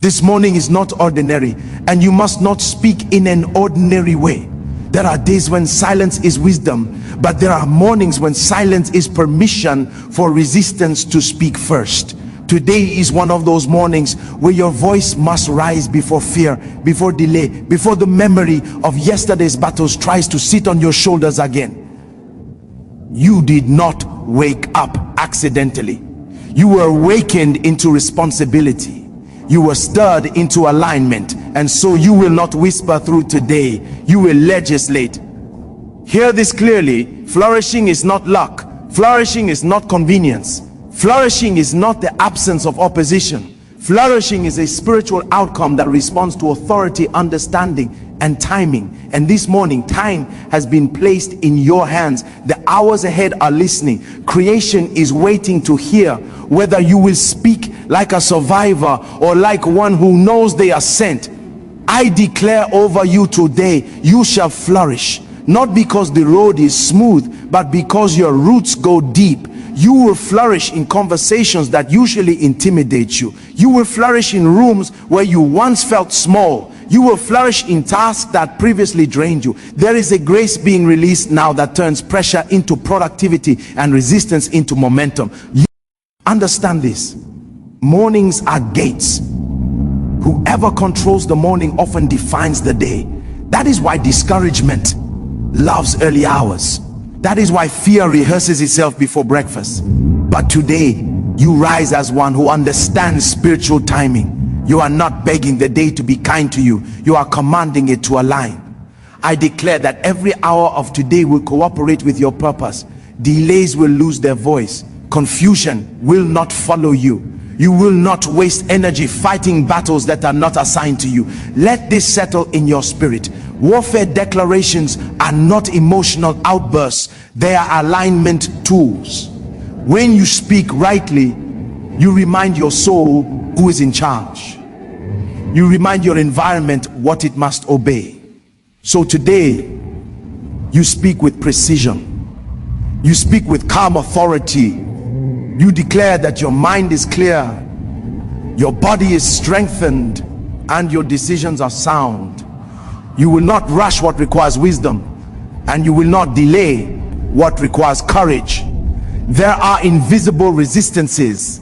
This morning is not ordinary, and you must not speak in an ordinary way. There are days when silence is wisdom, but there are mornings when silence is permission for resistance to speak first. Today is one of those mornings where your voice must rise before fear, before delay, before the memory of yesterday's battles tries to sit on your shoulders again. You did not wake up accidentally. You were awakened into responsibility. You were stirred into alignment, and so you will not whisper through today. You will legislate. Hear this clearly. Flourishing is not luck. Flourishing is not convenience. Flourishing is not the absence of opposition. Flourishing is a spiritual outcome that responds to authority, understanding, and timing. And this morning, time has been placed in your hands. The hours ahead are listening. Creation is waiting to hear whether you will speak like a survivor or like one who knows they are sent. I declare over you today, you shall flourish, not because the road is smooth, but because your roots go deep. You will flourish in conversations that usually intimidate you. You will flourish in rooms where you once felt small. You will flourish in tasks that previously drained you. There is a grace being released now that turns pressure into productivity and resistance into momentum. You understand this. Mornings are gates. Whoever controls the morning often defines the day. That is why discouragement loves early hours. That is why fear rehearses itself before breakfast. But today, you rise as one who understands spiritual timing. You are not begging the day to be kind to you. You are commanding it to align. I declare that every hour of today will cooperate with your purpose. Delays will lose their voice. Confusion will not follow you. You will not waste energy fighting battles that are not assigned to you. Let this settle in your spirit. Warfare declarations are not emotional outbursts. They are alignment tools. When you speak rightly, you remind your soul who is in charge. You remind your environment what it must obey. So today, you speak with precision. You speak with calm authority. You declare that your mind is clear, your body is strengthened, and your decisions are sound. You will not rush what requires wisdom, and you will not delay what requires courage. There are invisible resistances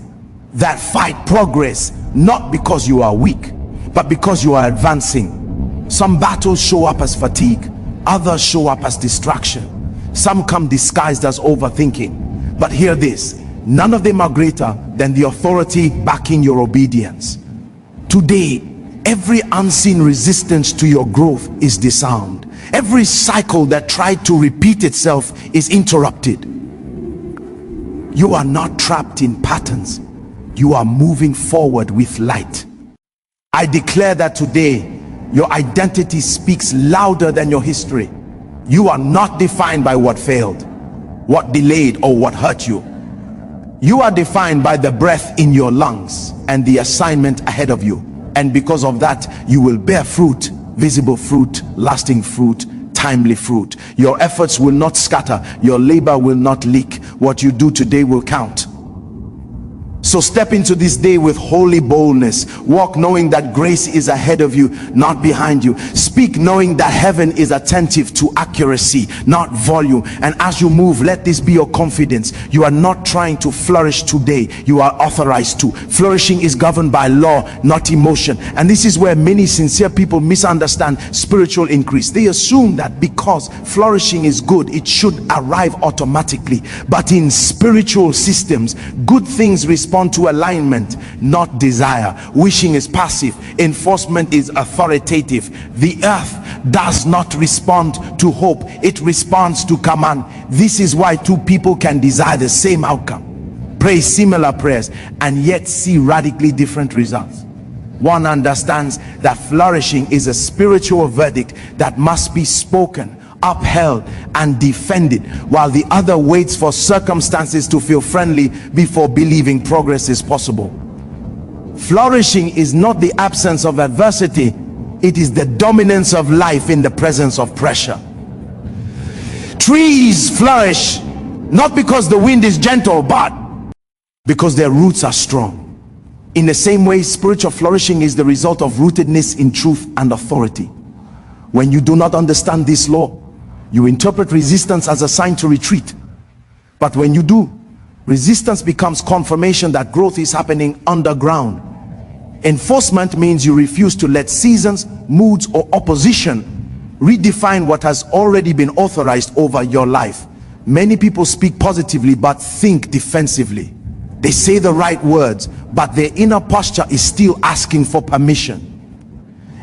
that fight progress, not because you are weak, but because you are advancing. Some battles show up as fatigue, others show up as distraction. Some come disguised as overthinking. But hear this, none of them are greater than the authority backing your obedience. Today, every unseen resistance to your growth is disarmed. Every cycle that tried to repeat itself is interrupted. You are not trapped in patterns. You are moving forward with light. I declare that today, your identity speaks louder than your history. You are not defined by what failed, what delayed, or what hurt you. You are defined by the breath in your lungs and the assignment ahead of you. And because of that, you will bear fruit, visible fruit, lasting fruit, timely fruit. Your efforts will not scatter. Your labor will not leak. What you do today will count. So step into this day with holy boldness. Walk knowing that grace is ahead of you, not behind you. Speak knowing that heaven is attentive to accuracy, not volume. And as you move, let this be your confidence. You are not trying to flourish today. You are authorized to. Flourishing is governed by law, not emotion. And this is where many sincere people misunderstand spiritual increase. They assume that because flourishing is good, it should arrive automatically. But in spiritual systems, good things respond to alignment, not desire. Wishing is passive. Enforcement is authoritative. The earth does not respond to hope. It responds to command. This is why two people can desire the same outcome, pray similar prayers, and yet see radically different results. One understands that flourishing is a spiritual verdict that must be spoken, upheld, and defended, while the other waits for circumstances to feel friendly before believing progress is possible. Flourishing is not the absence of adversity, it is the dominance of life in the presence of pressure. Trees flourish not because the wind is gentle, but because their roots are strong. In the same way, spiritual flourishing is the result of rootedness in truth and authority. When you do not understand this law, you interpret resistance as a sign to retreat. But when you do, resistance becomes confirmation that growth is happening underground. Enforcement means you refuse to let seasons, moods, or opposition redefine what has already been authorized over your life. Many people speak positively but think defensively. They say the right words, but their inner posture is still asking for permission.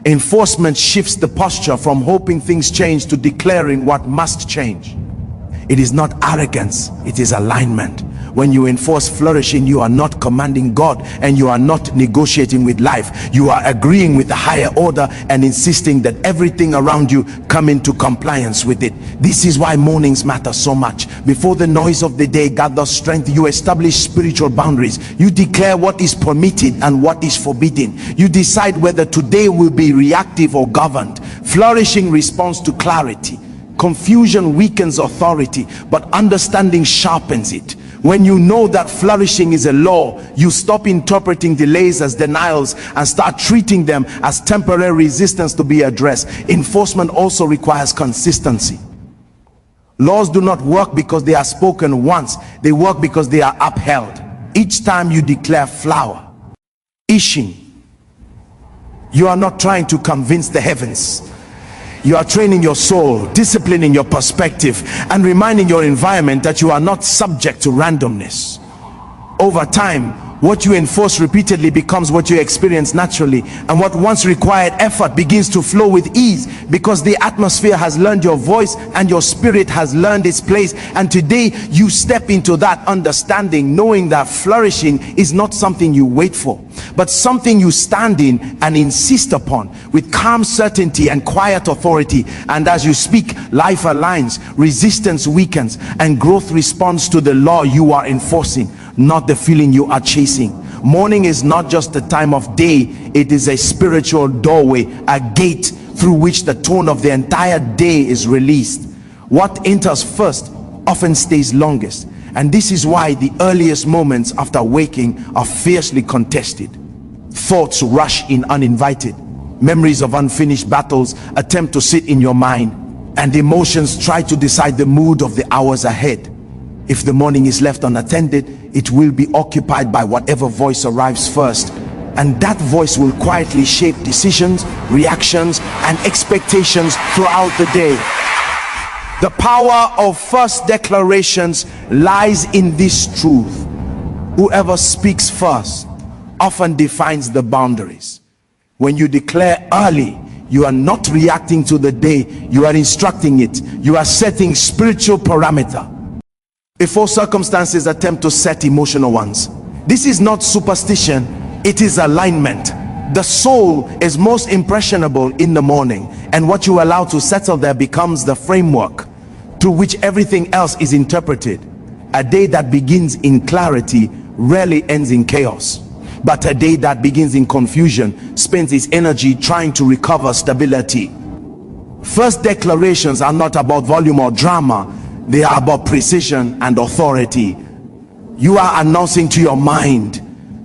Enforcement shifts the posture from hoping things change to declaring what must change. It is not arrogance, it is alignment. When you enforce flourishing, you are not commanding God and you are not negotiating with life. You are agreeing with the higher order and insisting that everything around you come into compliance with it. This is why mornings matter so much. Before the noise of the day gathers strength, you establish spiritual boundaries. You declare what is permitted and what is forbidden. You decide whether today will be reactive or governed. Flourishing responds to clarity. Confusion weakens authority, but understanding sharpens it. When you know that flourishing is a law, you stop interpreting delays as denials and start treating them as temporary resistance to be addressed. Enforcement also requires consistency. Laws do not work because they are spoken once, they work because they are upheld. Each time you declare flower, ishing, you are not trying to convince the heavens. You are training your soul, disciplining your perspective, and reminding your environment that you are not subject to randomness. Over time, what you enforce repeatedly becomes what you experience naturally, and what once required effort begins to flow with ease because the atmosphere has learned your voice and your spirit has learned its place. And today you step into that understanding, knowing that flourishing is not something you wait for, but something you stand in and insist upon with calm certainty and quiet authority. And as you speak, life aligns, resistance weakens, and growth responds to the law you are enforcing, not the feeling you are chasing. Morning is not just a time of day, it is a spiritual doorway, a gate through which the tone of the entire day is released. What enters first often stays longest, and this is why the earliest moments after waking are fiercely contested. Thoughts rush in uninvited. Memories of unfinished battles attempt to sit in your mind, and emotions try to decide the mood of the hours ahead. If the morning is left unattended, it will be occupied by whatever voice arrives first, and that voice will quietly shape decisions, reactions, and expectations throughout the day. The power of first declarations lies in this truth: whoever speaks first often defines the boundaries. When you declare early, you are not reacting to the day, you are instructing it. You are setting spiritual parameter before circumstances attempt to set emotional ones. This is not superstition, it is alignment. The soul is most impressionable in the morning, and what you allow to settle there becomes the framework through which everything else is interpreted. A day that begins in clarity rarely ends in chaos, but a day that begins in confusion spends its energy trying to recover stability. First declarations are not about volume or drama, they are about precision and authority. You are announcing to your mind,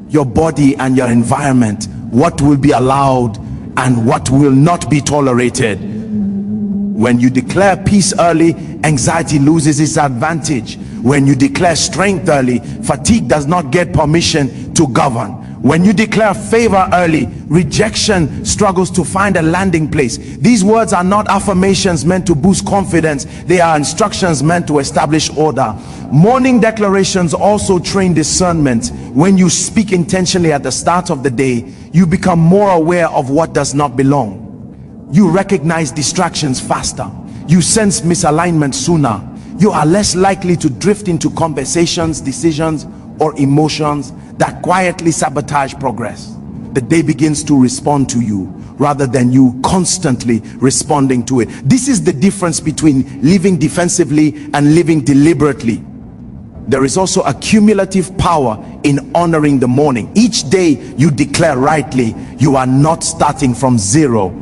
your body, and your environment what will be allowed and what will not be tolerated. When you declare peace early, anxiety loses its advantage. When you declare strength early, fatigue does not get permission to govern. When you declare favor early, rejection struggles to find a landing place. These words are not affirmations meant to boost confidence, they are instructions meant to establish order. Morning declarations also train discernment. When you speak intentionally at the start of the day, you become more aware of what does not belong. You recognize distractions faster. You sense misalignment sooner. You are less likely to drift into conversations, decisions, or emotions that quietly sabotage progress. The day begins to respond to you rather than you constantly responding to it. This is the difference between living defensively and living deliberately. There is also a cumulative power in honoring the morning. Each day you declare rightly, you are not starting from zero.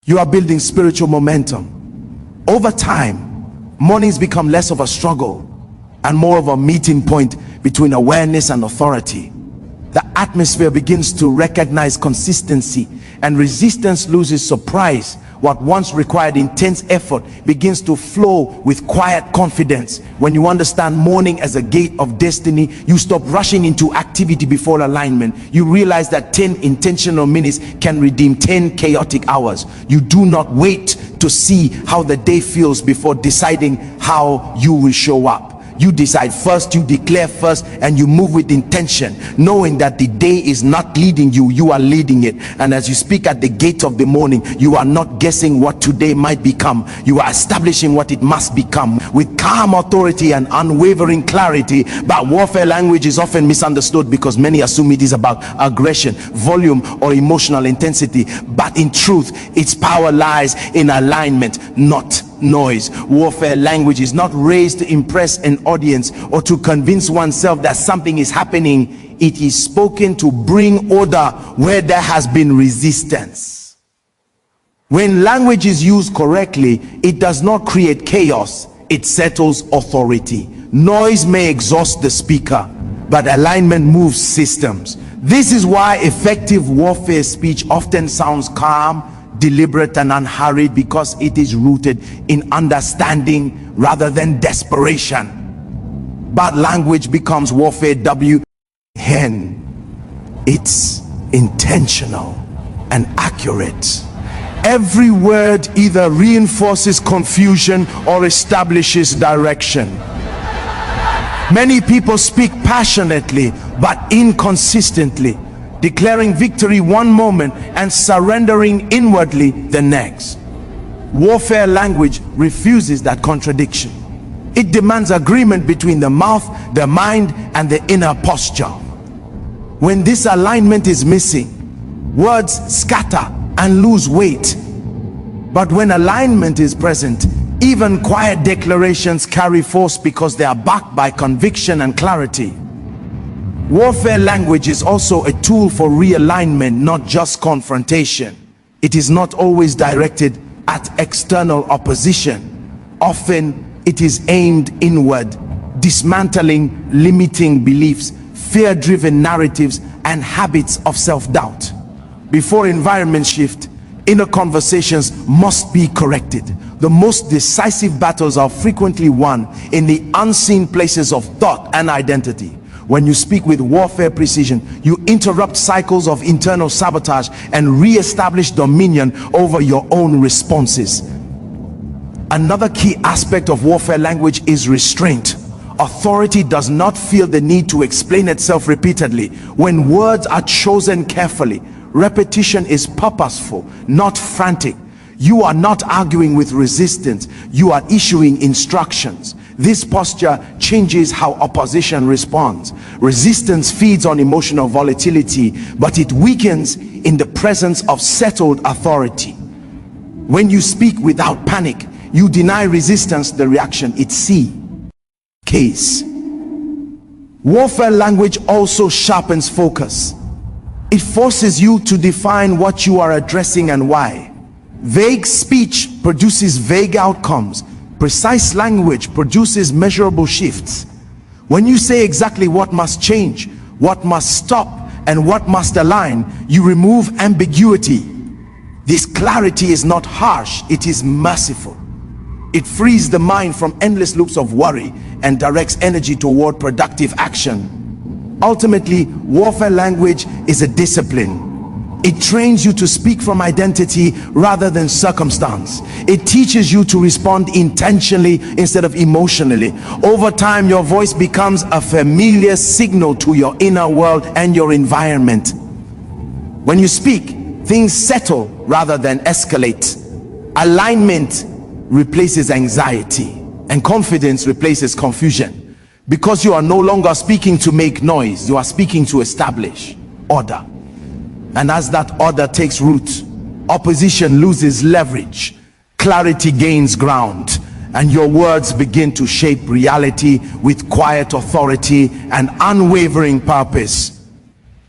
You are building spiritual momentum. Over time, mornings become less of a struggle and more of a meeting point between awareness and authority. the atmosphere begins to recognize consistency, and resistance loses surprise. What once required intense effort begins to flow with quiet confidence. When you understand morning as a gate of destiny, you stop rushing into activity before alignment. You realize that 10 intentional minutes can redeem 10 chaotic hours. You do not wait to see how the day feels before deciding how you will show up. You decide first, you declare first, and you move with intention, knowing that the day is not leading you, you are leading it. And as you speak at the gate of the morning, you are not guessing what today might become. You are establishing what it must become with calm authority and unwavering clarity. But warfare language is often misunderstood because many assume it is about aggression, volume, or emotional intensity. But in truth, its power lies in alignment, not noise. Warfare language is not raised to impress an audience or to convince oneself that something is happening. It is spoken to bring order where there has been resistance. When language is used correctly, it does not create chaos, it settles authority. Noise may exhaust the speaker, but alignment moves systems. This is why effective warfare speech often sounds calm, deliberate, and unhurried, because it is rooted in understanding rather than desperation. Bad language becomes warfare it's intentional and accurate. Every word either reinforces confusion or establishes direction. Many people speak passionately but inconsistently, declaring victory one moment and surrendering inwardly the next. Warfare language refuses that contradiction. It demands agreement between the mouth, the mind, and the inner posture. When this alignment is missing, words scatter and lose weight. But when alignment is present, even quiet declarations carry force because they are backed by conviction and clarity. Warfare language is also a tool for realignment, not just confrontation. It is not always directed at external opposition. Often it is aimed inward, dismantling limiting beliefs, fear-driven narratives, and habits of self-doubt. Before environment shift, inner conversations must be corrected. The most decisive battles are frequently won in the unseen places of thought and identity. When you speak with warfare precision, you interrupt cycles of internal sabotage and re-establish dominion over your own responses. Another key aspect of warfare language is restraint. Authority does not feel the need to explain itself repeatedly. When words are chosen carefully, repetition is purposeful, not frantic. You are not arguing with resistance, you are issuing instructions. This posture changes how opposition responds. Resistance feeds on emotional volatility, but it weakens in the presence of settled authority. When you speak without panic, you deny resistance the reaction it sees. Case. Warfare language also sharpens focus. It forces you to define what you are addressing and why. Vague speech produces vague outcomes. Precise language produces measurable shifts. When you say exactly what must change, what must stop, and what must align, you remove ambiguity. This clarity is not harsh, it is merciful. It frees the mind from endless loops of worry and directs energy toward productive action. Ultimately, warfare language is a discipline. It trains you to speak from identity rather than circumstance. It teaches you to respond intentionally instead of emotionally. Over time, your voice becomes a familiar signal to your inner world and your environment. When you speak, things settle rather than escalate. Alignment replaces anxiety, and confidence replaces confusion. Because you are no longer speaking to make noise, you are speaking to establish order. And as that order takes root, opposition loses leverage, clarity gains ground, and your words begin to shape reality with quiet authority and unwavering purpose.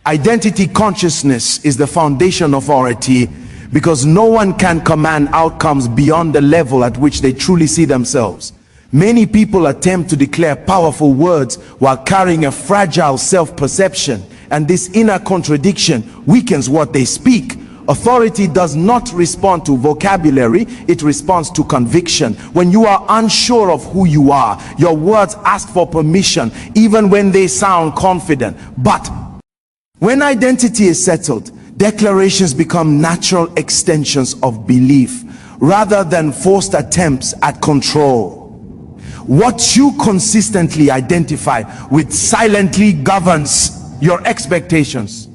Identity consciousness is the foundation of authority, because no one can command outcomes beyond the level at which they truly see themselves. Many people attempt to declare powerful words while carrying a fragile self-perception, and this inner contradiction weakens what they speak. Authority does not respond to vocabulary, it responds to conviction. When you are unsure of who you are, your words ask for permission, even when they sound confident. But when identity is settled, declarations become natural extensions of belief rather than forced attempts at control. What you consistently identify with silently governs your expectations.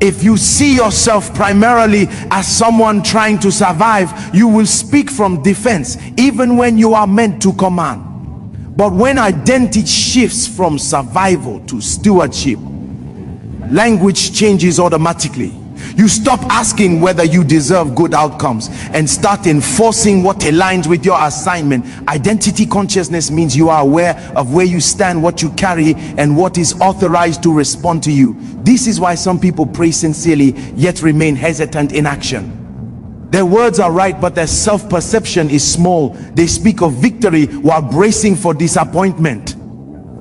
If you see yourself primarily as someone trying to survive, you will speak from defense, even when you are meant to command. But when identity shifts from survival to stewardship, language changes automatically. You stop asking whether you deserve good outcomes and start enforcing what aligns with your assignment. Identity consciousness means you are aware of where you stand, what you carry, and what is authorized to respond to you. This is why some people pray sincerely yet remain hesitant in action. Their words are right, but their self-perception is small. They speak of victory while bracing for disappointment.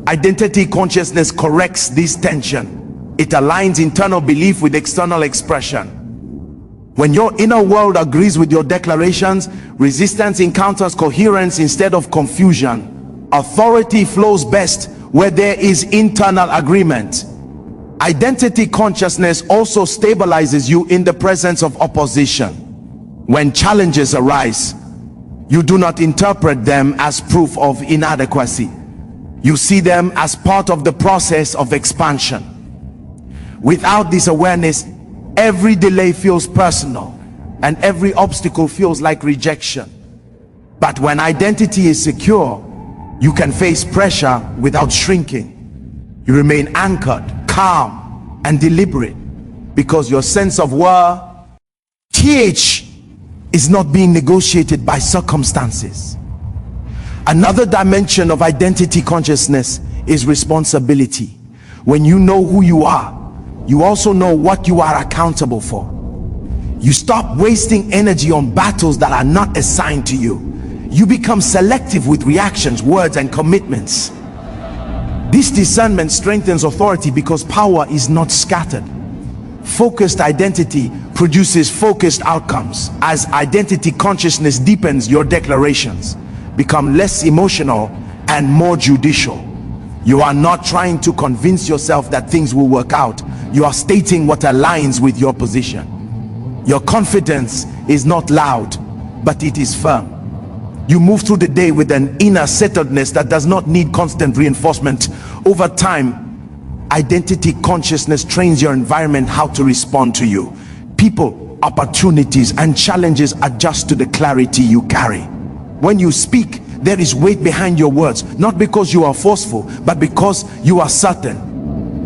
Identity consciousness corrects this tension. It aligns internal belief with external expression. When your inner world agrees with your declarations, resistance encounters coherence instead of confusion. Authority flows best where there is internal agreement. Identity consciousness also stabilizes you in the presence of opposition. When challenges arise, you do not interpret them as proof of inadequacy. You see them as part of the process of expansion. Without this awareness, every delay feels personal and every obstacle feels like rejection. But when identity is secure, you can face pressure without shrinking. You remain anchored, calm, and deliberate because your sense of worth is not being negotiated by circumstances. Another dimension of identity consciousness is responsibility. When you know who you are, you also know what you are accountable for. You stop wasting energy on battles that are not assigned to you. You become selective with reactions, words, and commitments. This discernment strengthens authority because power is not scattered. Focused identity produces focused outcomes. As identity consciousness deepens, your declarations become less emotional and more judicial. You are not trying to convince yourself that things will work out. You are stating what aligns with your position. Your confidence is not loud, but it is firm. You move through the day with an inner settledness that does not need constant reinforcement. Over time, identity consciousness trains your environment how to respond to you. People, opportunities, and challenges adjust to the clarity you carry. When you speak, there is weight behind your words, not because you are forceful, but because you are certain.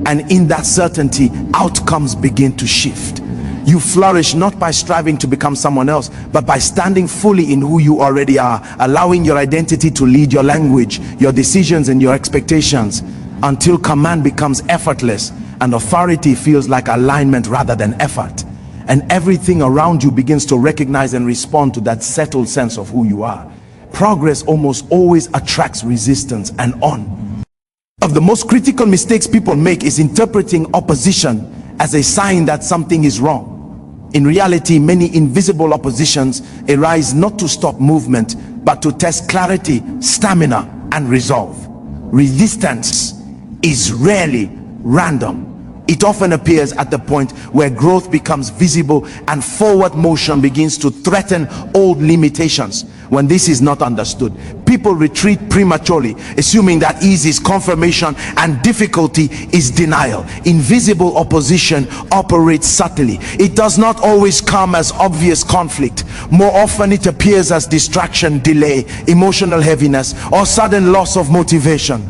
And in that certainty, outcomes begin to shift. You flourish not by striving to become someone else, but by standing fully in who you already are, allowing your identity to lead your language, your decisions, and your expectations, until command becomes effortless and authority feels like alignment rather than effort. And everything around you begins to recognize and respond to that settled sense of who you are. Progress almost always attracts resistance, and one of the most critical mistakes people make is interpreting opposition as a sign that something is wrong. In reality, many invisible oppositions arise not to stop movement, but to test clarity, stamina, and resolve. Resistance is rarely random. It often appears at the point where growth becomes visible and forward motion begins to threaten old limitations. When this is not understood, people retreat prematurely, assuming that ease is confirmation and difficulty is denial. Invisible opposition operates subtly. It does not always come as obvious conflict. More often it appears as distraction, delay, emotional heaviness, or sudden loss of motivation.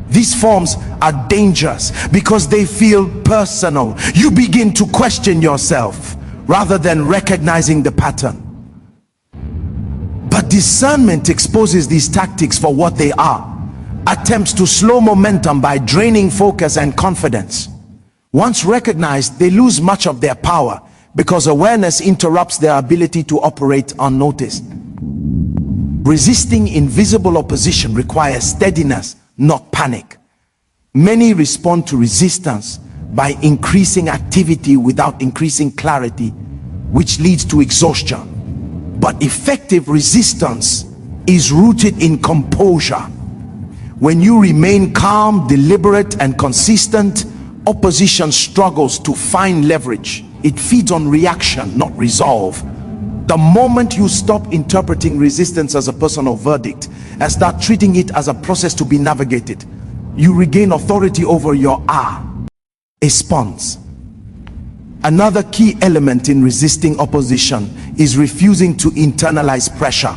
These forms are dangerous because they feel personal. You begin to question yourself rather than recognizing the pattern. But discernment exposes these tactics for what they are: attempts to slow momentum by draining focus and confidence. Once recognized, they lose much of their power because awareness interrupts their ability to operate unnoticed. Resisting invisible opposition requires steadiness, not panic. Many respond to resistance by increasing activity without increasing clarity, which leads to exhaustion. But effective resistance is rooted in composure. When you remain calm, deliberate, and consistent, opposition struggles to find leverage. It feeds on reaction, not resolve. The moment you stop interpreting resistance as a personal verdict and start treating it as a process to be navigated, you regain authority over your response. Another key element in resisting opposition is refusing to internalize pressure.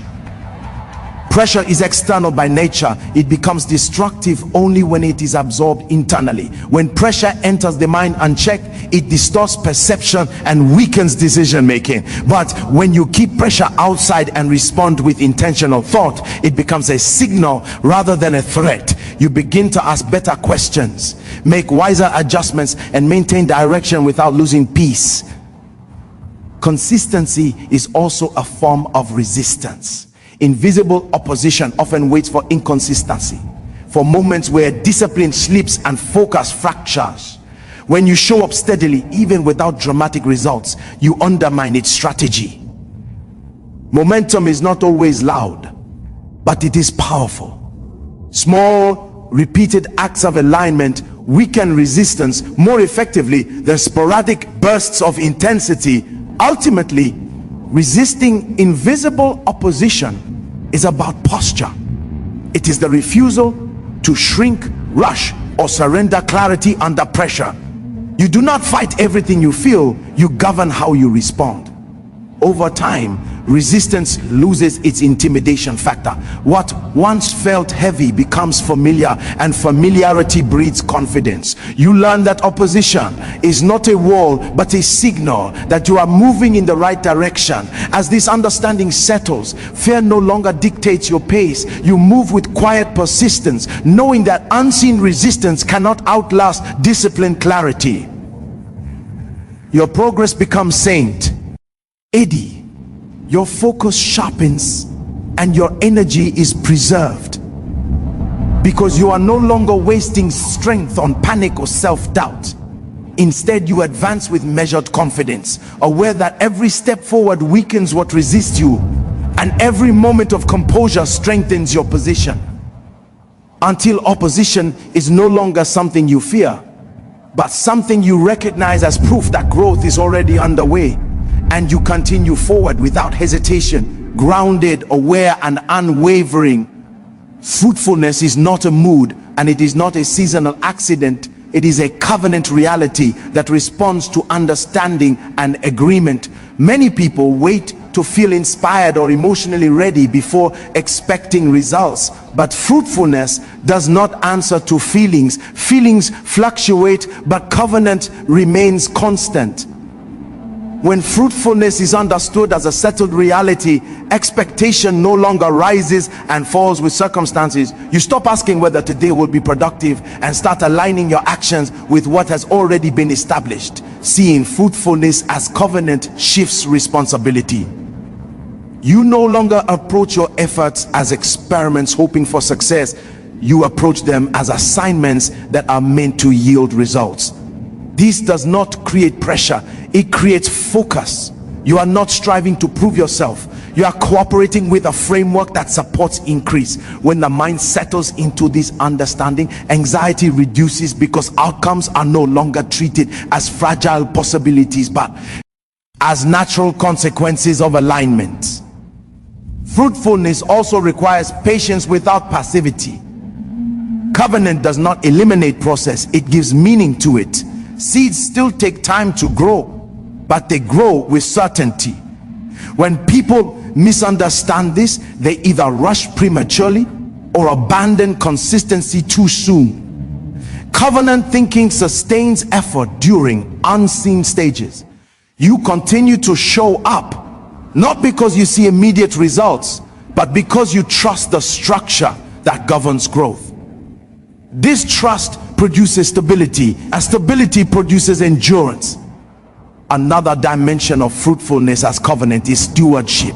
Pressure is external by nature. It becomes destructive only when it is absorbed internally. When pressure enters the mind unchecked, it distorts perception and weakens decision making. But when you keep pressure outside and respond with intentional thought, it becomes a signal rather than a threat. You begin to ask better questions, make wiser adjustments, and maintain direction without losing peace. Consistency is also a form of resistance. Invisible opposition often waits for inconsistency, for moments where discipline slips and focus fractures. When you show up steadily, even without dramatic results, you undermine its strategy. Momentum is not always loud, but it is powerful. Small, repeated acts of alignment weaken resistance more effectively than sporadic bursts of intensity. Ultimately, resisting invisible opposition is about posture. It is the refusal to shrink, rush, or surrender clarity under pressure. You do not fight everything you feel, you govern how you respond. Over time, resistance loses its intimidation factor. What once felt heavy becomes familiar, and familiarity breeds confidence. You learn that opposition is not a wall but a signal that you are moving in the right direction. As this understanding settles, fear no longer dictates your pace. You move with quiet persistence, knowing that unseen resistance cannot outlast disciplined clarity. Your progress becomes steady, your focus sharpens, and your energy is preserved, because you are no longer wasting strength on panic or self-doubt. Instead, you advance with measured confidence, aware that every step forward weakens what resists you, and every moment of composure strengthens your position, until opposition is no longer something you fear, but something you recognize as proof that growth is already underway. And you continue forward without hesitation, grounded, aware, and unwavering. Fruitfulness is not a mood, and it is not a seasonal accident. It is a covenant reality that responds to understanding and agreement. Many people wait to feel inspired or emotionally ready before expecting results, but fruitfulness does not answer to feelings. Feelings fluctuate, but covenant remains constant. When fruitfulness is understood as a settled reality, expectation no longer rises and falls with circumstances. You stop asking whether today will be productive and start aligning your actions with what has already been established. Seeing fruitfulness as covenant shifts responsibility. You no longer approach your efforts as experiments hoping for success. You approach them as assignments that are meant to yield results. This does not create pressure, it creates focus. You are not striving to prove yourself. You are cooperating with a framework that supports increase. When the mind settles into this understanding, anxiety reduces, because outcomes are no longer treated as fragile possibilities but as natural consequences of alignment. Fruitfulness also requires patience without passivity. Covenant does not eliminate process, it gives meaning to it. Seeds still take time to grow, but they grow with certainty. When people misunderstand this, they either rush prematurely or abandon consistency too soon. Covenant thinking sustains effort during unseen stages. You continue to show up, not because you see immediate results, but because you trust the structure that governs growth. This trust produces stability, and stability produces endurance. Another dimension of fruitfulness as covenant is stewardship.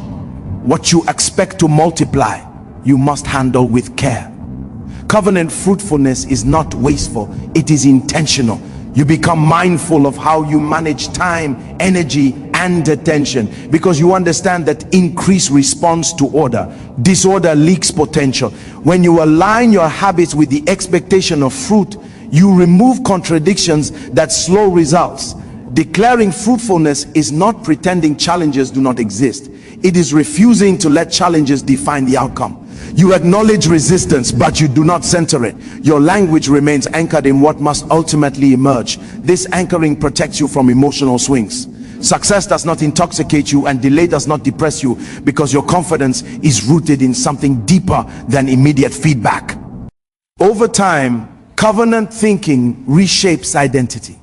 What you expect to multiply, you must handle with care. Covenant fruitfulness is not wasteful, it is intentional. You become mindful of how you manage time, energy, and attention, because you understand that increase responds to order. Disorder leaks potential. When you align your habits with the expectation of fruit, you remove contradictions that slow results. Declaring fruitfulness is not pretending challenges do not exist. It is refusing to let challenges define the outcome. You acknowledge resistance, but you do not center it. Your language remains anchored in what must ultimately emerge. This anchoring protects you from emotional swings. Success does not intoxicate you, and delay does not depress you, because your confidence is rooted in something deeper than immediate feedback. Over time, covenant thinking reshapes identity.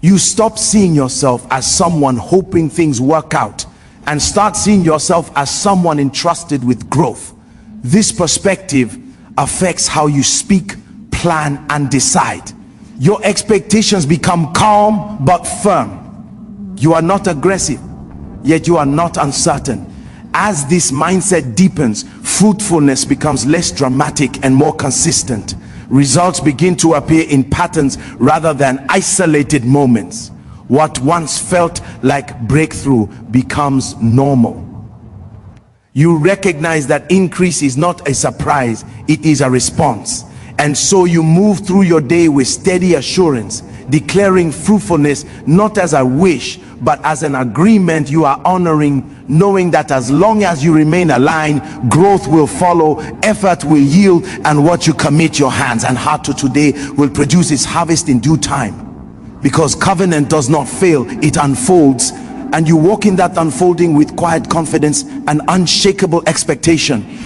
You stop seeing yourself as someone hoping things work out, and start seeing yourself as someone entrusted with growth. This perspective affects how you speak, plan, and decide. Your expectations become calm but firm. You are not aggressive, yet you are not uncertain. As this mindset deepens, fruitfulness becomes less dramatic and more consistent. Results begin to appear in patterns rather than isolated moments. What once felt like breakthrough becomes normal. You recognize that increase is not a surprise, it is a response. And so you move through your day with steady assurance, declaring fruitfulness not as a wish, but as an agreement you are honoring, knowing that as long as you remain aligned, growth will follow, effort will yield, and what you commit your hands and heart to today will produce its harvest in due time. Because covenant does not fail, it unfolds, and you walk in that unfolding with quiet confidence and unshakable expectation.